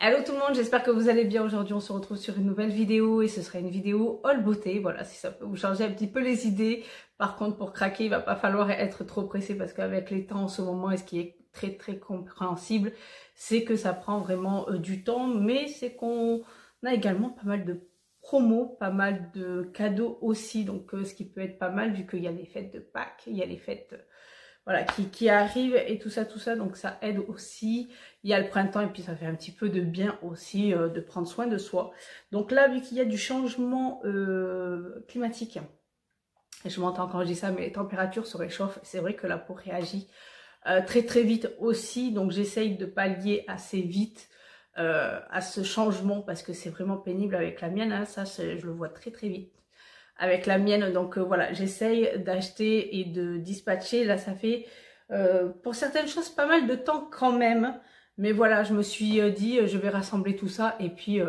Hello tout le monde, j'espère que vous allez bien. Aujourd'hui on se retrouve sur une nouvelle vidéo et ce sera une vidéo haul beauté. Voilà, si ça peut vous changer un petit peu les idées. Par contre pour craquer il va pas falloir être trop pressé parce qu'avec les temps en ce moment, et ce qui est très compréhensible, c'est que ça prend vraiment du temps. Mais c'est qu'on a également pas mal de promos, pas mal de cadeaux aussi. Donc ce qui peut être pas mal vu qu'il y a les fêtes de Pâques, il y a les fêtes... voilà, qui arrive et tout ça, donc ça aide aussi. Il y a le printemps et puis ça fait un petit peu de bien aussi de prendre soin de soi. Donc là, vu qu'il y a du changement climatique, et je m'entends quand je dis ça, mais les températures se réchauffent, c'est vrai que la peau réagit très vite aussi, donc j'essaye de pallier assez vite à ce changement parce que c'est vraiment pénible avec la mienne, hein, ça je le vois très vite. Avec la mienne, donc voilà, j'essaye d'acheter et de dispatcher. Là, ça fait pour certaines choses pas mal de temps quand même. Mais voilà, je me suis dit, je vais rassembler tout ça. Et puis,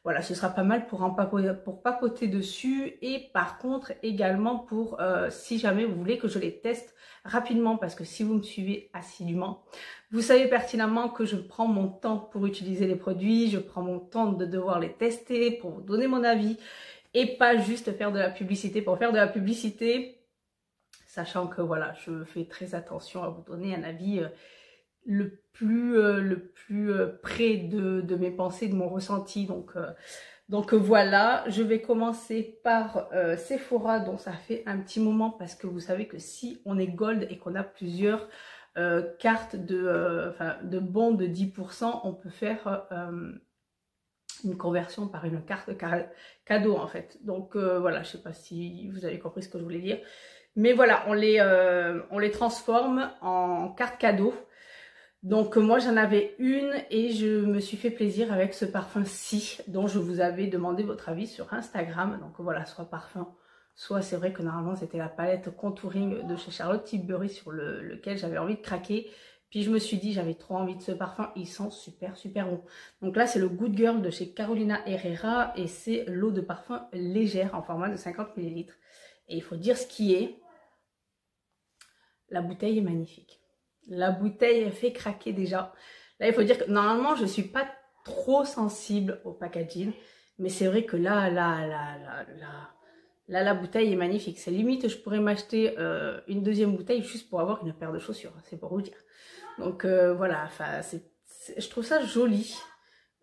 voilà, ce sera pas mal pour papoter dessus. Et par contre, également pour, si jamais vous voulez que je les teste rapidement. Parce que si vous me suivez assidûment, vous savez pertinemment que je prends mon temps pour utiliser les produits. Je prends mon temps de devoir les tester, pour vous donner mon avis. Et pas juste faire de la publicité pour faire de la publicité, sachant que voilà, je fais très attention à vous donner un avis le plus près de mes pensées, de mon ressenti. Donc voilà, je vais commencer par Sephora, dont ça fait un petit moment, parce que vous savez que si on est gold et qu'on a plusieurs cartes de bons de 10%, on peut faire... une conversion par une carte cadeau en fait. Donc voilà, je sais pas si vous avez compris ce que je voulais dire. Mais voilà, on les transforme en carte cadeau. Donc moi j'en avais une et je me suis fait plaisir avec ce parfum-ci dont je vous avais demandé votre avis sur Instagram. Donc voilà, soit parfum, soit c'est vrai que normalement c'était la palette contouring de chez Charlotte Tilbury sur lequel j'avais envie de craquer. Puis je me suis dit, j'avais trop envie de ce parfum, il sent super bon. Donc là, c'est le Good Girl de chez Carolina Herrera et c'est l'eau de parfum légère en format de 50 ml. Et il faut dire ce qui est, la bouteille est magnifique. La bouteille, elle fait craquer déjà. Là, il faut dire que normalement, je ne suis pas trop sensible au packaging, mais c'est vrai que là, la bouteille est magnifique. C'est limite, je pourrais m'acheter une deuxième bouteille juste pour avoir une paire de chaussures, c'est pour vous dire. Donc voilà, enfin, je trouve ça joli.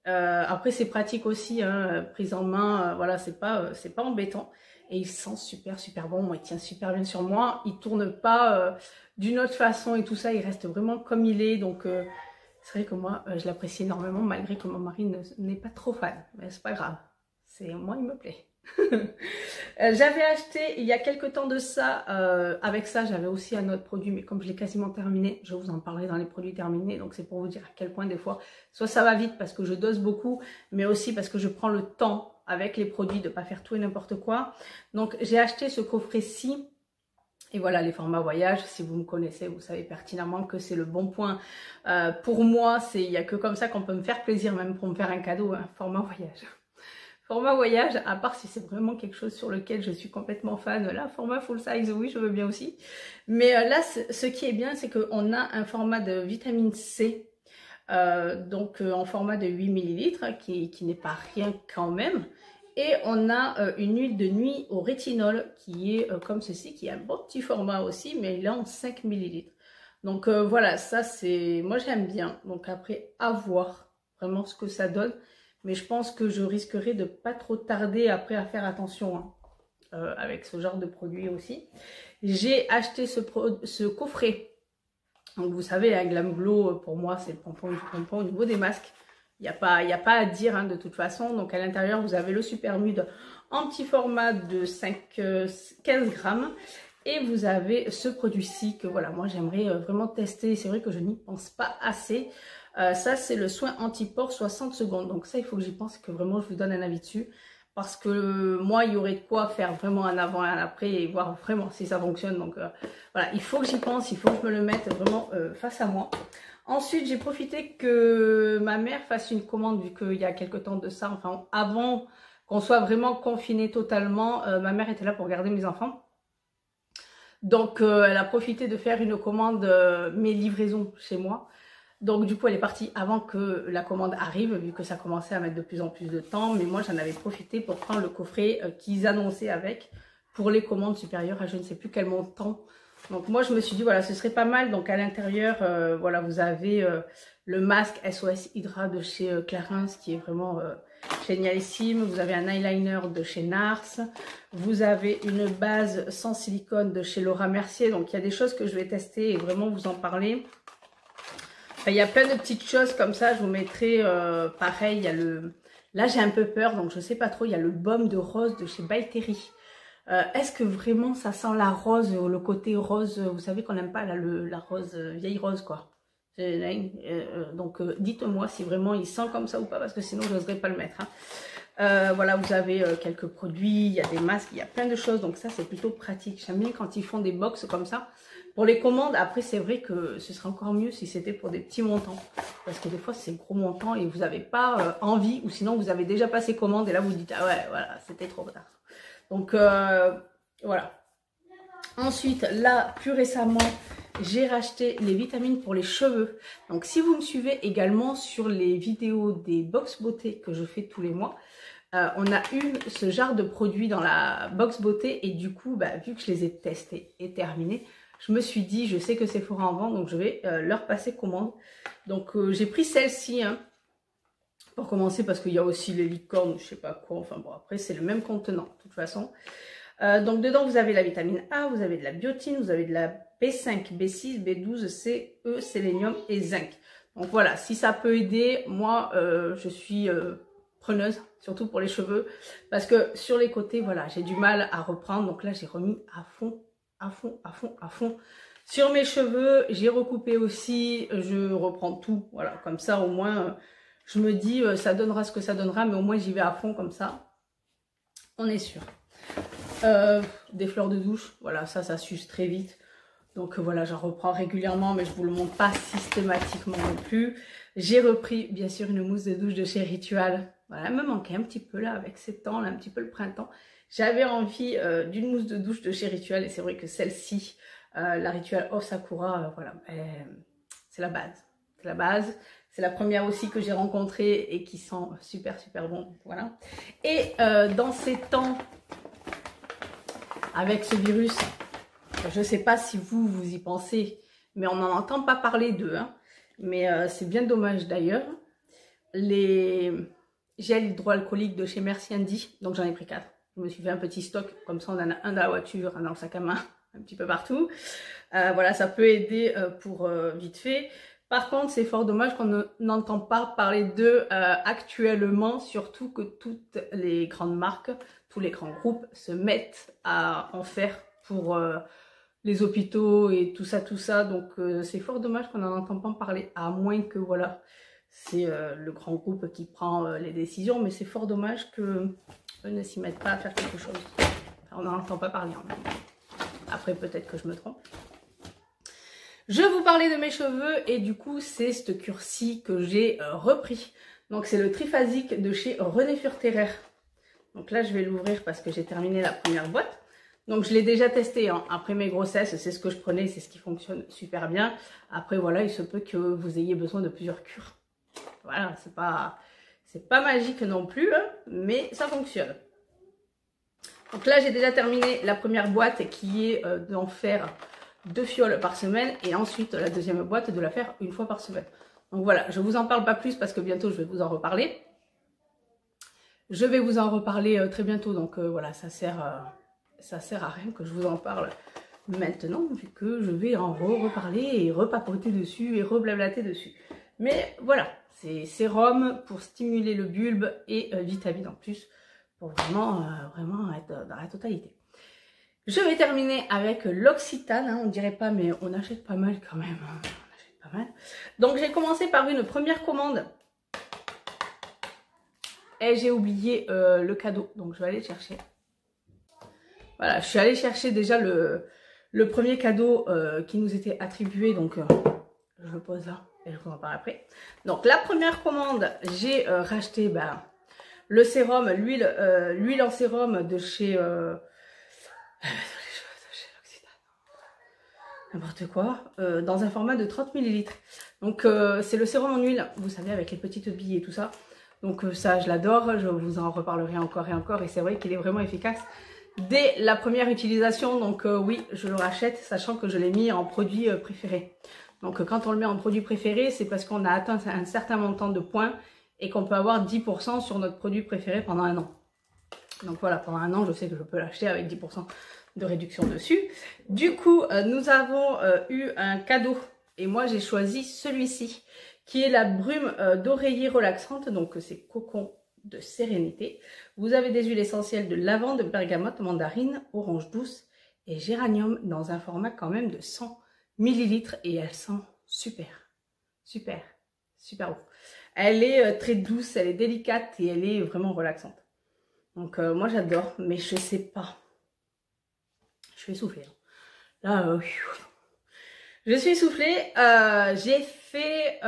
Après c'est pratique aussi, hein, prise en main, voilà, c'est pas embêtant. Et il sent super bon, moi il tient super bien sur moi, il tourne pas d'une autre façon et tout ça, il reste vraiment comme il est. Donc c'est vrai que moi je l'apprécie énormément malgré que mon mari n'est pas trop fan, mais c'est pas grave, moi il me plaît. J'avais acheté il y a quelques temps de ça, avec ça j'avais aussi un autre produit, mais comme je l'ai quasiment terminé, je vous en parlerai dans les produits terminés. Donc c'est pour vous dire à quel point des fois, soit ça va vite parce que je dose beaucoup, mais aussi parce que je prends le temps avec les produits de ne pas faire tout et n'importe quoi. Donc j'ai acheté ce coffret-ci. Et voilà, les formats voyage, si vous me connaissez, vous savez pertinemment que c'est le bon point. Pour moi, il n'y a que comme ça qu'on peut me faire plaisir, même pour me faire un cadeau, un format voyage. Format voyage, à part si c'est vraiment quelque chose sur lequel je suis complètement fan, là, format full size, oui, je veux bien aussi. Mais là, ce qui est bien, c'est qu'on a un format de vitamine C, donc en format de 8 ml, qui n'est pas rien quand même. Et on a une huile de nuit au rétinol, qui est comme ceci, qui est un bon petit format aussi, mais il est en 5 ml. Donc voilà, ça c'est... moi j'aime bien. Donc après, à voir vraiment ce que ça donne. Mais je pense que je risquerai de pas trop tarder après à faire attention hein, avec ce genre de produit aussi. J'ai acheté ce coffret. Donc vous savez, un Glam Glow, pour moi, c'est le pompon du pompon au niveau des masques. Il n'y a pas à dire hein, de toute façon. Donc à l'intérieur, vous avez le Supermud en petit format de 15 grammes. Et vous avez ce produit-ci que voilà, moi j'aimerais vraiment tester. C'est vrai que je n'y pense pas assez. Ça c'est le soin anti-pores 60 secondes. Donc ça il faut que j'y pense, que vraiment je vous donne un avis dessus. Parce que moi il y aurait de quoi faire vraiment un avant et un après et voir vraiment si ça fonctionne. Donc voilà, il faut que j'y pense, il faut que je me le mette vraiment face à moi. Ensuite j'ai profité que ma mère fasse une commande vu qu'il y a quelques temps de ça. Enfin avant qu'on soit vraiment confiné totalement, ma mère était là pour garder mes enfants. Donc elle a profité de faire une commande, mes livraisons chez moi. Donc du coup elle est partie avant que la commande arrive, vu que ça commençait à mettre de plus en plus de temps. Mais moi j'en avais profité pour prendre le coffret qu'ils annonçaient avec, pour les commandes supérieures à je ne sais plus quel montant. Donc moi je me suis dit voilà, ce serait pas mal. Donc à l'intérieur voilà, vous avez le masque SOS Hydra de chez Clarins qui est vraiment génialissime. Vous avez un eyeliner de chez NARS. Vous avez une base sans silicone de chez Laura Mercier. Donc il y a des choses que je vais tester et vraiment vous en parler. Enfin, il y a plein de petites choses comme ça. Je vous mettrai pareil. Il y a le... Là j'ai un peu peur, donc je sais pas trop. Il y a le baume de rose de chez By Terry. Est-ce que vraiment ça sent la rose, le côté rose, vous savez qu'on n'aime pas là, la rose, vieille rose quoi. Donc dites-moi si vraiment il sent comme ça ou pas, parce que sinon je n'oserais pas le mettre. Hein. Voilà, vous avez quelques produits, il y a des masques, il y a plein de choses, donc ça c'est plutôt pratique. J'aime bien quand ils font des box comme ça. Pour les commandes, après c'est vrai que ce serait encore mieux si c'était pour des petits montants. Parce que des fois c'est gros montants et vous n'avez pas envie, ou sinon vous avez déjà passé commande et là vous dites ah ouais voilà c'était trop tard. Donc voilà. Ensuite, là, plus récemment, j'ai racheté les vitamines pour les cheveux. Donc si vous me suivez également sur les vidéos des box beauté que je fais tous les mois, on a eu ce genre de produits dans la box beauté. Et du coup, bah, vu que je les ai testés et terminés, je me suis dit, je sais que Sephora en vend, donc je vais leur passer commande. Donc j'ai pris celle-ci, hein, pour commencer, parce qu'il y a aussi les licornes, je sais pas quoi, enfin bon, après c'est le même contenant de toute façon. Donc dedans vous avez la vitamine A, vous avez de la biotine, vous avez de la B5, B6, B12, C, E, sélénium et zinc. Donc voilà, si ça peut aider, moi je suis preneuse, surtout pour les cheveux, parce que sur les côtés, voilà, j'ai du mal à reprendre. Donc là j'ai remis à fond, à fond, à fond, à fond. Sur mes cheveux, j'ai recoupé aussi, je reprends tout, voilà, comme ça au moins... je me dis, ça donnera ce que ça donnera, mais au moins j'y vais à fond comme ça. On est sûr. Des fleurs de douche, voilà, ça s'use très vite. Donc voilà, j'en reprends régulièrement, mais je vous le montre pas systématiquement non plus. J'ai repris, bien sûr, une mousse de douche de chez Ritual. Voilà, elle me manquait un petit peu là, avec ces temps, là, un petit peu le printemps. J'avais envie d'une mousse de douche de chez Ritual, et c'est vrai que celle-ci, la Ritual Off Sakura, voilà, c'est la base. C'est la base. C'est la première aussi que j'ai rencontrée et qui sent super super bon. Voilà. Et dans ces temps, avec ce virus, je ne sais pas si vous y pensez, mais on n'en entend pas parler d'eux. Hein. Mais c'est bien dommage d'ailleurs. Les gels hydroalcooliques de chez Merci Andy, donc j'en ai pris 4. Je me suis fait un petit stock, comme ça on en a un dans la voiture, un dans le sac à main, un petit peu partout. Voilà, ça peut aider pour vite fait. Par contre, c'est fort dommage qu'on n'entend pas parler d'eux actuellement, surtout que toutes les grandes marques, tous les grands groupes se mettent à en faire pour les hôpitaux et tout ça. Donc c'est fort dommage qu'on n'en entend pas parler, à moins que voilà, c'est le grand groupe qui prend les décisions, mais c'est fort dommage qu'eux ne s'y mettent pas à faire quelque chose. Enfin, on n'en entend pas parler en même temps. Après, peut-être que je me trompe. Je vous parlais de mes cheveux et du coup c'est cette cure-ci que j'ai repris. Donc c'est le triphasique de chez René Furterer. Donc là je vais l'ouvrir parce que j'ai terminé la première boîte. Donc je l'ai déjà testé hein. Après mes grossesses, c'est ce que je prenais, c'est ce qui fonctionne super bien. Après voilà, il se peut que vous ayez besoin de plusieurs cures. Voilà, c'est pas magique non plus, hein, mais ça fonctionne. Donc là j'ai déjà terminé la première boîte qui est d'en faire 2 fioles par semaine et ensuite la deuxième boîte de la faire une fois par semaine. Donc voilà, je vous en parle pas plus parce que bientôt je vais vous en reparler. Je vais vous en reparler très bientôt, donc voilà, ça sert à rien que je vous en parle maintenant vu que je vais en reparler et repapoter dessus et reblablater dessus. Mais voilà, c'est sérum pour stimuler le bulbe et vitamine en plus pour vraiment être dans la totalité. Je vais terminer avec l'Occitane, hein, on dirait pas, mais on achète pas mal quand même. Hein, on achète pas mal. Donc j'ai commencé par une première commande. Et j'ai oublié le cadeau, donc je vais aller chercher. Voilà, je suis allée chercher déjà le premier cadeau qui nous était attribué, donc je le pose là et je vous en parle après. Donc la première commande, j'ai racheté le sérum, l'huile en sérum de chez... n'importe quoi, dans un format de 30 millilitres. Donc c'est le sérum en huile, vous savez, avec les petites billes et tout ça. Donc ça, je l'adore, je vous en reparlerai encore et encore. Et c'est vrai qu'il est vraiment efficace dès la première utilisation. Donc oui, je le rachète, sachant que je l'ai mis en produit préféré. Donc quand on le met en produit préféré, c'est parce qu'on a atteint un certain montant de points et qu'on peut avoir 10% sur notre produit préféré pendant un an. Donc voilà, pendant un an, je sais que je peux l'acheter avec 10% de réduction dessus. Du coup, nous avons eu un cadeau et moi j'ai choisi celui-ci qui est la brume d'oreiller relaxante. Donc c'est cocon de sérénité. Vous avez des huiles essentielles de lavande, bergamote, mandarine, orange douce et géranium dans un format quand même de 100 millilitres et elle sent super, super, super bon. Elle est très douce, elle est délicate et elle est vraiment relaxante. Donc moi j'adore, mais je sais pas. Je suis essoufflée. Là, je suis essoufflée. J'ai fait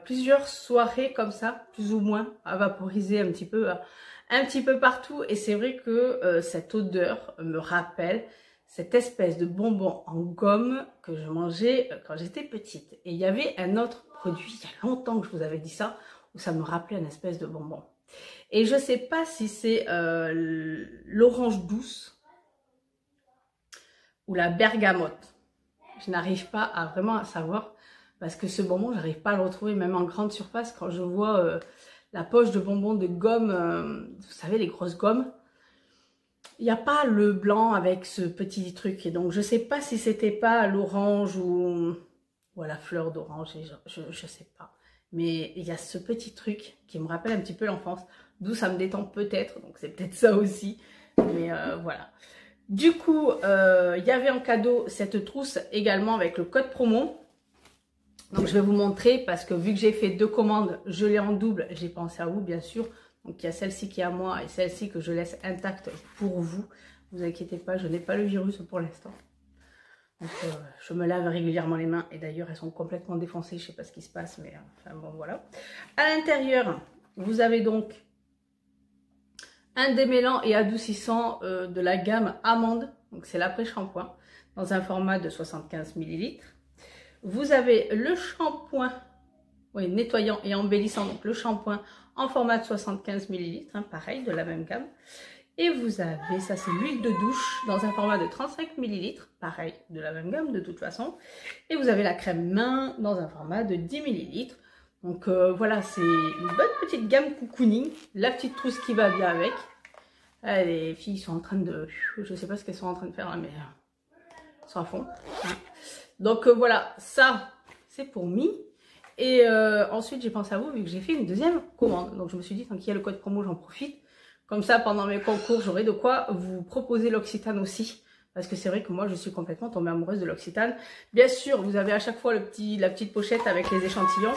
plusieurs soirées comme ça, plus ou moins, à vaporiser un petit peu partout. Et c'est vrai que cette odeur me rappelle cette espèce de bonbon en gomme que je mangeais quand j'étais petite. Et il y avait un autre produit, il y a longtemps que je vous avais dit ça, où ça me rappelait une espèce de bonbon. Et je sais pas si c'est l'orange douce ou la bergamote. Je n'arrive pas à vraiment à savoir parce que ce bonbon, j'arrive pas à le retrouver même en grande surface quand je vois la poche de bonbons de gomme, vous savez les grosses gommes. Il n'y a pas le blanc avec ce petit truc et donc je sais pas si c'était pas l'orange ou à la fleur d'orange, je sais pas. Mais il y a ce petit truc qui me rappelle un petit peu l'enfance, d'où ça me détend peut-être, donc c'est peut-être ça aussi. Mais voilà. Du coup, il y avait en cadeau cette trousse également avec le code promo. Donc je vais vous montrer parce que vu que j'ai fait 2 commandes, je l'ai en double, j'ai pensé à vous bien sûr. Donc il y a celle-ci qui est à moi et celle-ci que je laisse intacte pour vous. Vous inquiétez pas, je n'ai pas le virus pour l'instant. Donc je me lave régulièrement les mains et d'ailleurs elles sont complètement défoncées, je sais pas ce qui se passe mais enfin bon voilà. À l'intérieur, vous avez donc un démêlant et adoucissant de la gamme Amande, donc c'est l'après-shampoing, dans un format de 75 ml. Vous avez le shampoing, oui, nettoyant et embellissant, donc le shampoing en format de 75 ml, hein, pareil, de la même gamme. Et vous avez, ça c'est l'huile de douche, dans un format de 35 ml, pareil, de la même gamme de toute façon. Et vous avez la crème main dans un format de 10 ml. Donc voilà, c'est une bonne petite gamme cocooning, la petite trousse qui va bien avec. Ah, les filles sont en train de... Je sais pas ce qu'elles sont en train de faire là, mais elles sont à fond. Hein. Donc voilà, ça c'est pour Mi. Et ensuite j'ai pensé à vous vu que j'ai fait une deuxième commande. Donc je me suis dit, tant qu'il y a le code promo, j'en profite. Comme ça, pendant mes concours, j'aurai de quoi vous proposer l'Occitane aussi. Parce que c'est vrai que moi, je suis complètement tombée amoureuse de l'Occitane. Bien sûr, vous avez à chaque fois la petite pochette avec les échantillons.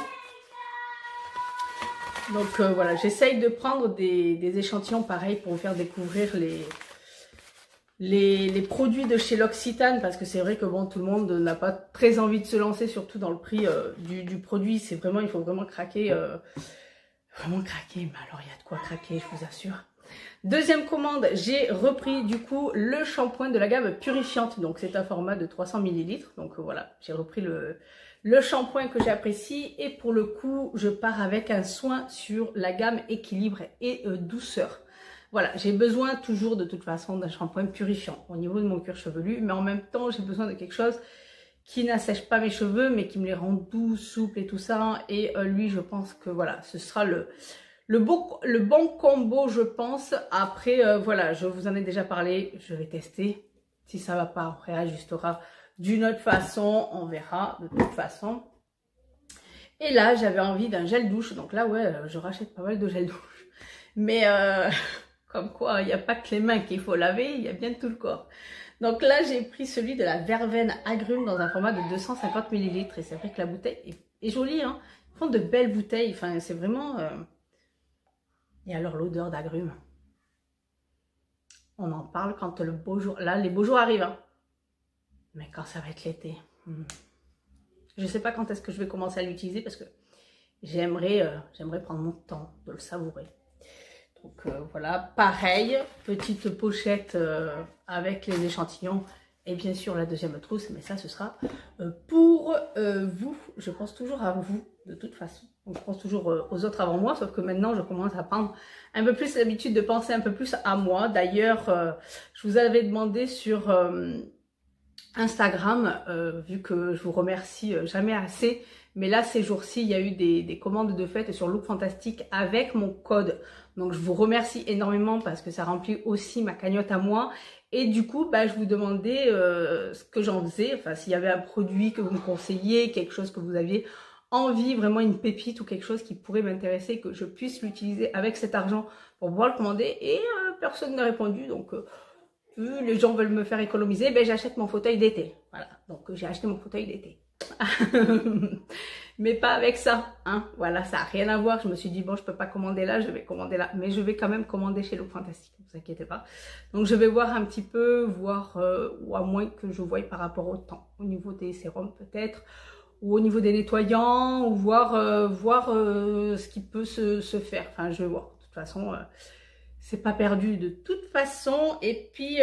Donc voilà, j'essaye de prendre des échantillons pareils pour vous faire découvrir les produits de chez l'Occitane. Parce que c'est vrai que bon, tout le monde n'a pas très envie de se lancer, surtout dans le prix du produit. C'est vraiment, il faut vraiment craquer. Vraiment craquer, mais alors il y a de quoi craquer, je vous assure. Deuxième commande, j'ai repris du coup le shampoing de la gamme purifiante. Donc c'est un format de 300 ml. Donc voilà, j'ai repris le shampoing que j'apprécie. Et pour le coup, je pars avec un soin sur la gamme équilibre et douceur. Voilà, j'ai besoin toujours de toute façon d'un shampoing purifiant au niveau de mon cuir chevelu. Mais en même temps, j'ai besoin de quelque chose qui n'assèche pas mes cheveux, mais qui me les rend doux, souples et tout ça. Et lui, je pense que voilà, ce sera le bon combo, je pense. Après, voilà, je vous en ai déjà parlé, je vais tester. Si ça va pas, on réajustera d'une autre façon, on verra de toute façon. Et là, j'avais envie d'un gel douche. Donc là, ouais, je rachète pas mal de gel douche. Mais comme quoi, il n'y a pas que les mains qu'il faut laver, il y a bien tout le corps. Donc là, j'ai pris celui de la verveine agrumes dans un format de 250 ml. Et c'est vrai que la bouteille est jolie, hein. Ils font de belles bouteilles. Enfin, c'est vraiment... Et alors, l'odeur d'agrumes. On en parle quand le beau jour... Là, les beaux jours arrivent, hein. Mais quand ça va être l'été... Je ne sais pas quand est-ce que je vais commencer à l'utiliser parce que j'aimerais prendre mon temps de le savourer. Donc voilà, pareil, petite pochette avec les échantillons Et bien sûr la deuxième trousse, mais ça ce sera pour vous. Je pense toujours à vous de toute façon. Donc, je pense toujours aux autres avant moi, sauf que maintenant je commence à prendre un peu plus l'habitude de penser un peu plus à moi. D'ailleurs, je vous avais demandé sur Instagram, vu que je vous remercie jamais assez, mais là ces jours-ci il y a eu des commandes de fête sur Look Fantastique avec mon code, donc je vous remercie énormément parce que ça remplit aussi ma cagnotte à moi. Et du coup je vous demandais ce que j'en faisais, enfin s'il y avait un produit que vous me conseilliez, quelque chose que vous aviez envie, vraiment une pépite ou quelque chose qui pourrait m'intéresser, que je puisse l'utiliser avec cet argent pour pouvoir le commander, et personne n'a répondu. Donc les gens veulent me faire économiser, ben j'achète mon fauteuil d'été. Voilà, donc j'ai acheté mon fauteuil d'été. Mais pas avec ça, hein. Voilà, ça n'a rien à voir. Je me suis dit, bon, je peux pas commander là, je vais commander là. Mais je vais quand même commander chez Look Fantastique, ne vous inquiétez pas. Donc je vais voir un petit peu, voir, ou à moins que je voie par rapport au temps, au niveau des sérums peut-être, ou au niveau des nettoyants, ou voir, ce qui peut se faire. Enfin, je vais voir. De toute façon, c'est pas perdu de toute façon. Et puis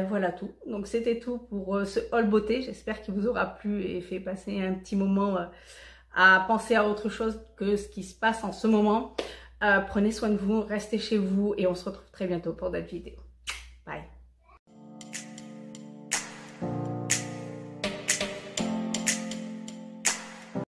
voilà tout. Donc c'était tout pour ce haul beauté. J'espère qu'il vous aura plu et fait passer un petit moment à penser à autre chose que ce qui se passe en ce moment. Prenez soin de vous, restez chez vous et on se retrouve très bientôt pour d'autres vidéos. Bye.